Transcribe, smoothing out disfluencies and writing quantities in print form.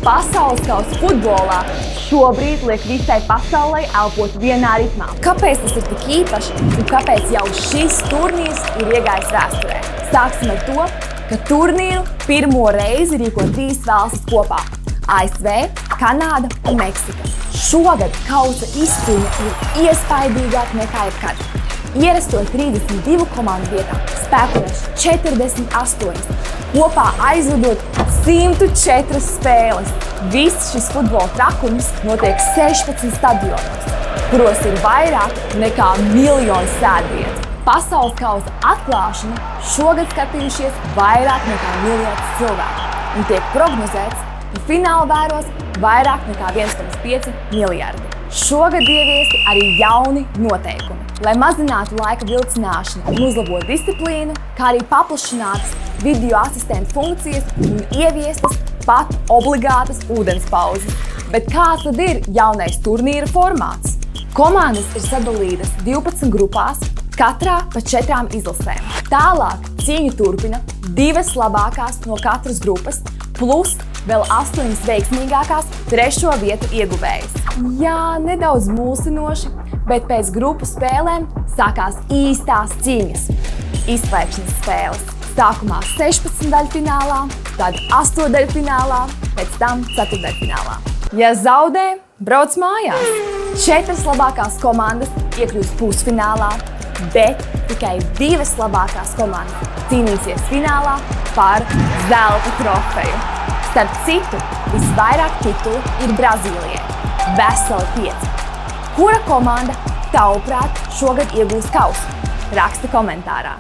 Pasaules kausa futbolā šobrīd liek visai pasaulē elpot vienā ritmā. Kāpēc tas ir tik īpašs un kāpēc jau šis turnīrs ir iegājis vēsturē? Sāksim ar to, ka turnīru pirmo reizi rīko 3 valstis kopā – ASV, Kanāda un Meksika. Šogad kausa izcīņa ir iespaidīgāka nekā jebkad. Ierasto 32 komandu vietā spēkojas 48, kopā aizvadot 104 spēles. Viss šis futbola trakums notiek 16 stadionos, kuros ir vairāk nekā 1 miljonu sēdvietu. Pasaules kausa atklāšanu šogad skatījušies vairāk nekā 1 miljons cilvēku un tiek prognozēts, ka finālu vēros vairāk nekā 1,5 miljardi. Šogad ieviesti arī jauni noteikumi, lai mazinātu laika vilcināšanu un uzlabotu disciplīnu, kā arī paplašinātas video asistentu funkcijas un ieviestas pat obligātas ūdens pauzes. Bet kāds tad ir jaunais turnīra formāts? Komandas ir sadalītas 12 grupās, katrā pa 4 izlasēm. Tālāk cīņu turpina 2 labākās no katras grupas, plus vēl 8 veiksmīgākās 3. vietu ieguvējas. Jā, nedaudz mulsinoši, bet pēc grupu spēlēm sākās īstās cīņas. Izslēgšanas spēles. Sākumā 16 daļfinālā, tad 8 daļfinālā, pēc tam 4 daļfinālā. Ja zaudē, brauc mājās. 4 labākās komandas iekļūs pusfinālā, bet tikai 2 labākās komandas cīnīsies finālā par zelta trofeju. Starp citu, visvairāk titulu ir Brazīlijai – veseli 5. Kura komanda, tavuprāt, šogad iegūs kausu? Raksti komentārā.